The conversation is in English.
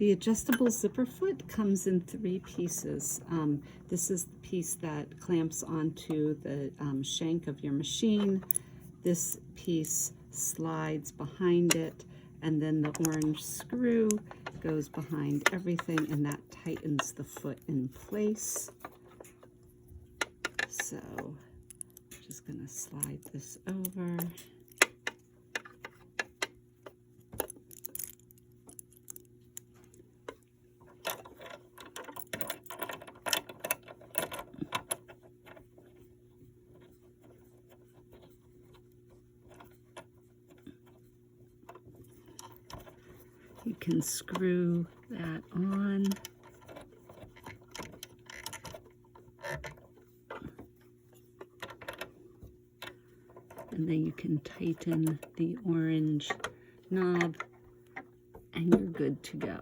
The adjustable zipper foot comes in 3 pieces. This is the piece that clamps onto the shank of your machine. This piece slides behind it, and then the orange screw goes behind everything, and that tightens the foot in place. So I'm just going to slide this over. You can screw that on. And then you can tighten the orange knob, and you're good to go.